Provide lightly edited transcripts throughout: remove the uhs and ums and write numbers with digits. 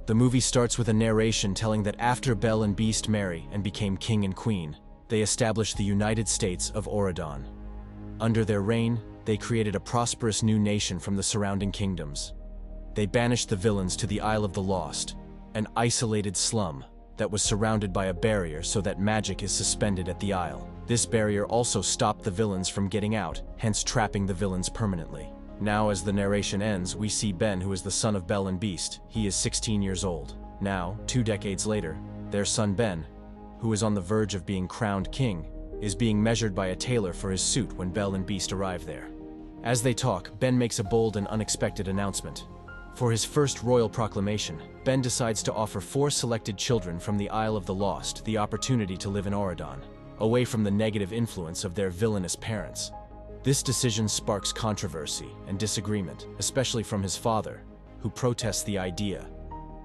The movie starts with a narration telling that after Belle and Beast marry and became king and queen, they established the United States of Auradon. Under their reign, they created a prosperous new nation from the surrounding kingdoms. They banished the villains to the Isle of the Lost, an isolated slum that was surrounded by a barrier so that magic is suspended at the isle. This barrier also stopped the villains from getting out, hence trapping the villains permanently. Now, as the narration ends, we see Ben, who is the son of Belle and Beast. He is 16 years old. Now, 2 decades later, their son Ben, who is on the verge of being crowned king, is being measured by a tailor for his suit when Belle and Beast arrive there. As they talk, Ben makes a bold and unexpected announcement. For his first royal proclamation, Ben decides to offer 4 selected children from the Isle of the Lost the opportunity to live in Auradon, away from the negative influence of their villainous parents. This decision sparks controversy and disagreement, especially from his father, who protests the idea,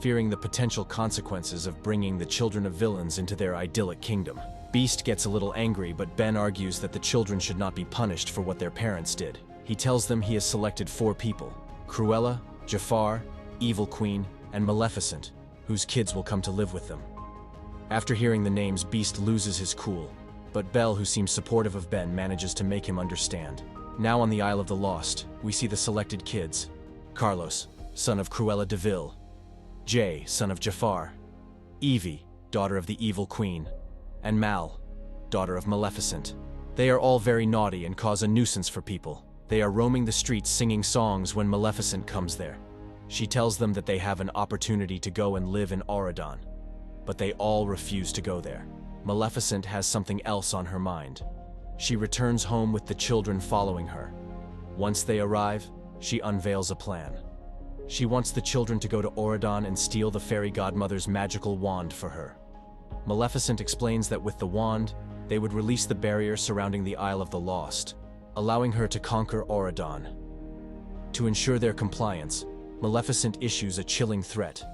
fearing the potential consequences of bringing the children of villains into their idyllic kingdom. Beast gets a little angry, but Ben argues that the children should not be punished for what their parents did. He tells them he has selected 4 people: Cruella, Jafar, Evil Queen, and Maleficent, whose kids will come to live with them. After hearing the names, Beast loses his cool, but Belle, who seems supportive of Ben, manages to make him understand. Now on the Isle of the Lost, we see the selected kids: Carlos, son of Cruella de Vil; Jay, son of Jafar; Evie, daughter of the Evil Queen; and Mal, daughter of Maleficent. They are all very naughty and cause a nuisance for people. They are roaming the streets singing songs when Maleficent comes there. She tells them that they have an opportunity to go and live in Auradon, but they all refuse to go there. Maleficent has something else on her mind. She returns home with the children following her. Once they arrive, she unveils a plan. She wants the children to go to Auradon and steal the fairy godmother's magical wand for her. Maleficent explains that with the wand, they would release the barrier surrounding the Isle of the Lost, allowing her to conquer Auradon. To ensure their compliance, Maleficent issues a chilling threat.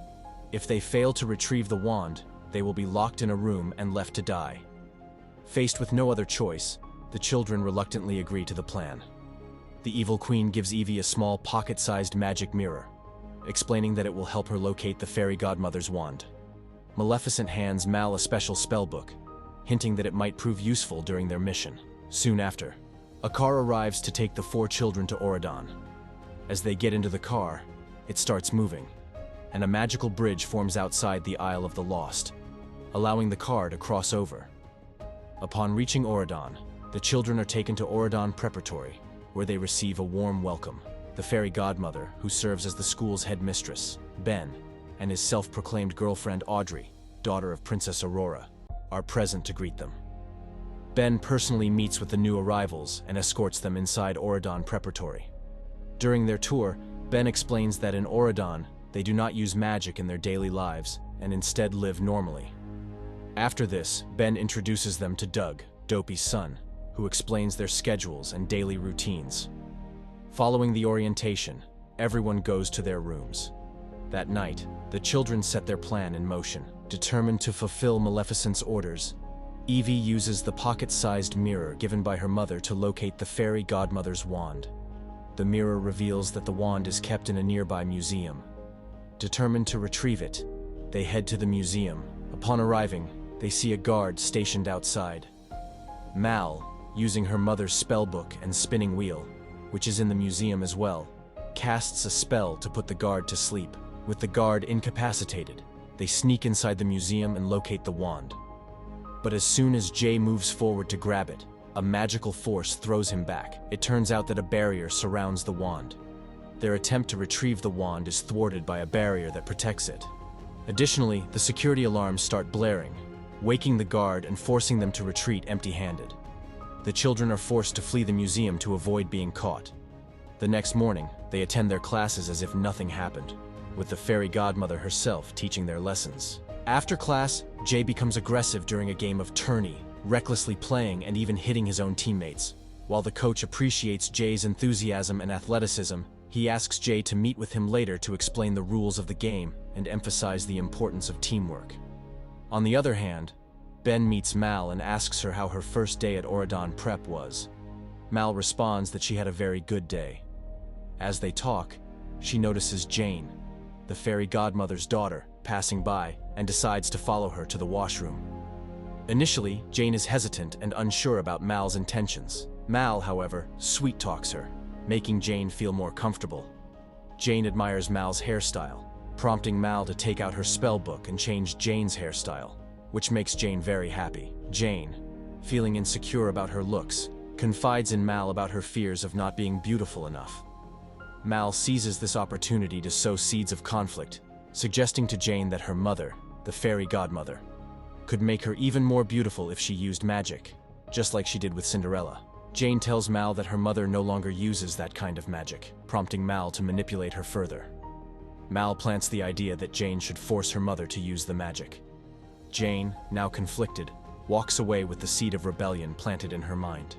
If they fail to retrieve the wand, they will be locked in a room and left to die. Faced with no other choice, the children reluctantly agree to the plan. The Evil Queen gives Evie a small pocket-sized magic mirror, explaining that it will help her locate the fairy godmother's wand. Maleficent hands Mal a special spellbook, hinting that it might prove useful during their mission. Soon after, a car arrives to take the 4 children to Auradon. As they get into the car, it starts moving, and a magical bridge forms outside the Isle of the Lost, allowing the car to cross over. Upon reaching Auradon, the children are taken to Auradon Preparatory, where they receive a warm welcome. The fairy godmother, who serves as the school's headmistress, Ben, and his self-proclaimed girlfriend Audrey, daughter of Princess Aurora, are present to greet them. Ben personally meets with the new arrivals and escorts them inside Auradon Preparatory. During their tour, Ben explains that in Auradon, they do not use magic in their daily lives and instead live normally. After this, Ben introduces them to Doug, Dopey's son, who explains their schedules and daily routines. Following the orientation, everyone goes to their rooms. That night, the children set their plan in motion. Determined to fulfill Maleficent's orders, Evie uses the pocket-sized mirror given by her mother to locate the fairy godmother's wand. The mirror reveals that the wand is kept in a nearby museum. Determined to retrieve it, they head to the museum. Upon arriving, they see a guard stationed outside. Mal, using her mother's spellbook and spinning wheel, which is in the museum as well, casts a spell to put the guard to sleep. With the guard incapacitated, they sneak inside the museum and locate the wand. But as soon as Jay moves forward to grab it, a magical force throws him back. It turns out that a barrier surrounds the wand. Their attempt to retrieve the wand is thwarted by a barrier that protects it. Additionally, the security alarms start blaring, waking the guard and forcing them to retreat empty-handed. The children are forced to flee the museum to avoid being caught. The next morning, they attend their classes as if nothing happened, with the fairy godmother herself teaching their lessons. After class, Jay becomes aggressive during a game of tourney, recklessly playing and even hitting his own teammates. While the coach appreciates Jay's enthusiasm and athleticism, he asks Jay to meet with him later to explain the rules of the game and emphasize the importance of teamwork. On the other hand, Ben meets Mal and asks her how her first day at Auradon Prep was. Mal responds that she had a very good day. As they talk, she notices Jane, the fairy godmother's daughter, passing by and decides to follow her to the washroom. Initially, Jane is hesitant and unsure about Mal's intentions. Mal, however, sweet-talks her, making Jane feel more comfortable. Jane admires Mal's hairstyle, prompting Mal to take out her spellbook and change Jane's hairstyle, which makes Jane very happy. Jane, feeling insecure about her looks, confides in Mal about her fears of not being beautiful enough. Mal seizes this opportunity to sow seeds of conflict, suggesting to Jane that her mother, the fairy godmother, could make her even more beautiful if she used magic, just like she did with Cinderella. Jane tells Mal that her mother no longer uses that kind of magic, prompting Mal to manipulate her further. Mal plants the idea that Jane should force her mother to use the magic. Jane, now conflicted, walks away with the seed of rebellion planted in her mind.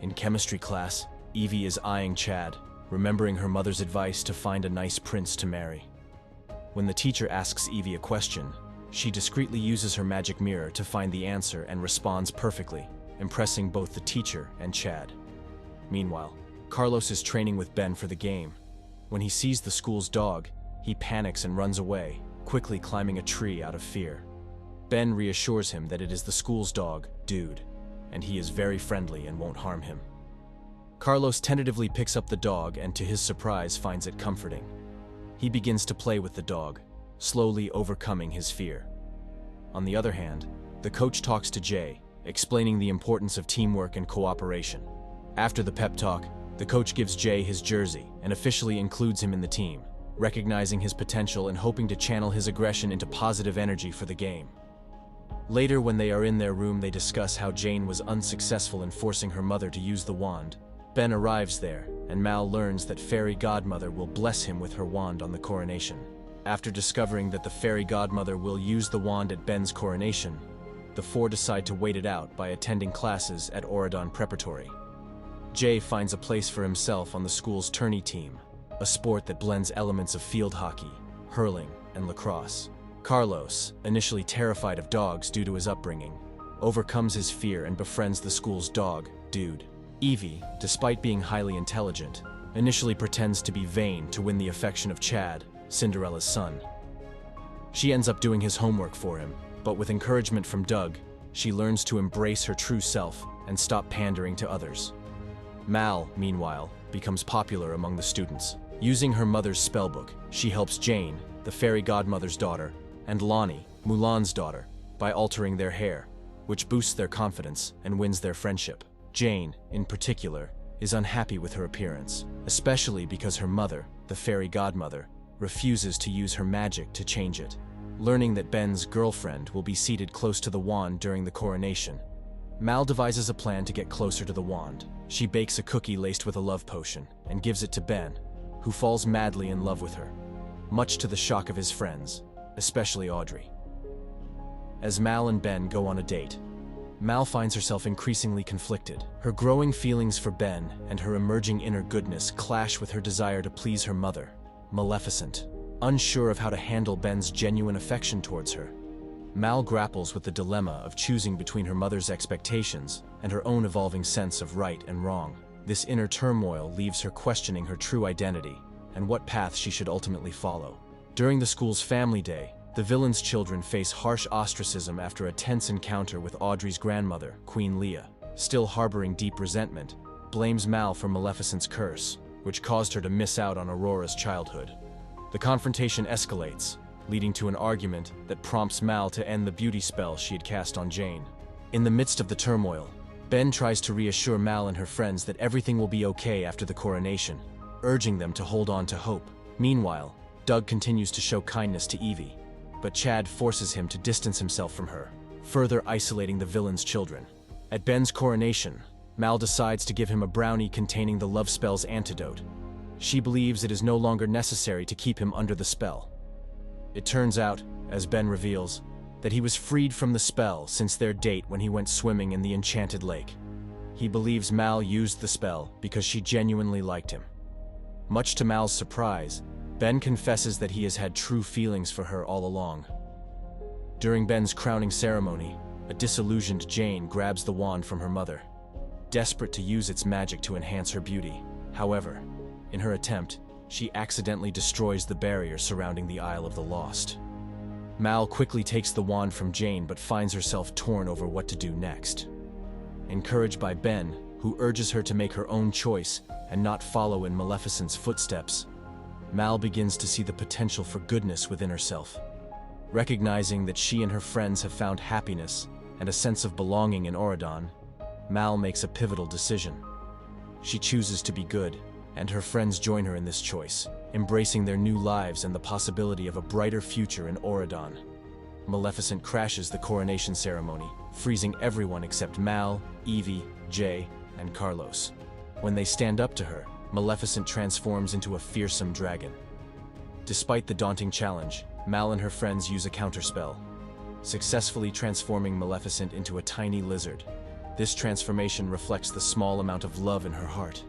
In chemistry class, Evie is eyeing Chad, remembering her mother's advice to find a nice prince to marry. When the teacher asks Evie a question, she discreetly uses her magic mirror to find the answer and responds perfectly, impressing both the teacher and Chad. Meanwhile, Carlos is training with Ben for the game. When he sees the school's dog, he panics and runs away, quickly climbing a tree out of fear. Ben reassures him that it is the school's dog, Dude, and he is very friendly and won't harm him. Carlos tentatively picks up the dog and, to his surprise, finds it comforting. He begins to play with the dog, slowly overcoming his fear. On the other hand, the coach talks to Jay, explaining the importance of teamwork and cooperation. After the pep talk, the coach gives Jay his jersey and officially includes him in the team, recognizing his potential and hoping to channel his aggression into positive energy for the game. Later, when they are in their room, they discuss how Jane was unsuccessful in forcing her mother to use the wand. Ben arrives there, and Mal learns that Fairy Godmother will bless him with her wand on the coronation. After discovering that the Fairy Godmother will use the wand at Ben's coronation, the four decide to wait it out by attending classes at Auradon Preparatory. Jay finds a place for himself on the school's tourney team, a sport that blends elements of field hockey, hurling, and lacrosse. Carlos, initially terrified of dogs due to his upbringing, overcomes his fear and befriends the school's dog, Dude. Evie, despite being highly intelligent, initially pretends to be vain to win the affection of Chad, Cinderella's son. She ends up doing his homework for him, but with encouragement from Doug, she learns to embrace her true self and stop pandering to others. Mal, meanwhile, becomes popular among the students. Using her mother's spellbook, she helps Jane, the fairy godmother's daughter, and Lonnie, Mulan's daughter, by altering their hair, which boosts their confidence and wins their friendship. Jane, in particular, is unhappy with her appearance, especially because her mother, the fairy godmother, refuses to use her magic to change it. Learning that Ben's girlfriend will be seated close to the wand during the coronation, Mal devises a plan to get closer to the wand. She bakes a cookie laced with a love potion and gives it to Ben, who falls madly in love with her, much to the shock of his friends, especially Audrey. As Mal and Ben go on a date, Mal finds herself increasingly conflicted. Her growing feelings for Ben and her emerging inner goodness clash with her desire to please her mother, Maleficent. Unsure of how to handle Ben's genuine affection towards her, Mal grapples with the dilemma of choosing between her mother's expectations and her own evolving sense of right and wrong. This inner turmoil leaves her questioning her true identity and what path she should ultimately follow. During the school's family day, the villain's children face harsh ostracism after a tense encounter with Audrey's grandmother, Queen Leah. Still harboring deep resentment, blames Mal for Maleficent's curse, which caused her to miss out on Aurora's childhood. The confrontation escalates, leading to an argument that prompts Mal to end the beauty spell she had cast on Jane. In the midst of the turmoil, Ben tries to reassure Mal and her friends that everything will be okay after the coronation, urging them to hold on to hope. Meanwhile, Doug continues to show kindness to Evie, but Chad forces him to distance himself from her, further isolating the villain's children. At Ben's coronation, Mal decides to give him a brownie containing the love spell's antidote. She believes it is no longer necessary to keep him under the spell. It turns out, as Ben reveals, that he was freed from the spell since their date when he went swimming in the enchanted lake. He believes Mal used the spell because she genuinely liked him. Much to Mal's surprise, Ben confesses that he has had true feelings for her all along. During Ben's crowning ceremony, a disillusioned Jane grabs the wand from her mother, desperate to use its magic to enhance her beauty. However, in her attempt, she accidentally destroys the barrier surrounding the Isle of the Lost. Mal quickly takes the wand from Jane but finds herself torn over what to do next. Encouraged by Ben, who urges her to make her own choice and not follow in Maleficent's footsteps, Mal begins to see the potential for goodness within herself. Recognizing that she and her friends have found happiness and a sense of belonging in Auradon, Mal makes a pivotal decision. She chooses to be good, and her friends join her in this choice, embracing their new lives and the possibility of a brighter future in Auradon. Maleficent crashes the coronation ceremony, freezing everyone except Mal, Evie, Jay, and Carlos. When they stand up to her, Maleficent transforms into a fearsome dragon. Despite the daunting challenge, Mal and her friends use a counterspell, successfully transforming Maleficent into a tiny lizard. This transformation reflects the small amount of love in her heart.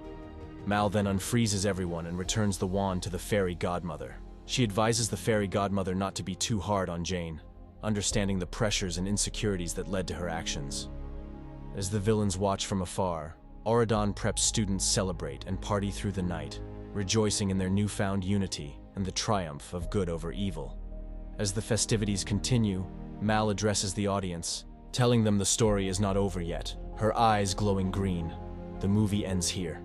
Mal then unfreezes everyone and returns the wand to the fairy godmother. She advises the fairy godmother not to be too hard on Jane, understanding the pressures and insecurities that led to her actions. As the villains watch from afar, Auradon Prep students celebrate and party through the night, rejoicing in their newfound unity and the triumph of good over evil. As the festivities continue, Mal addresses the audience, telling them the story is not over yet, her eyes glowing green. The movie ends here.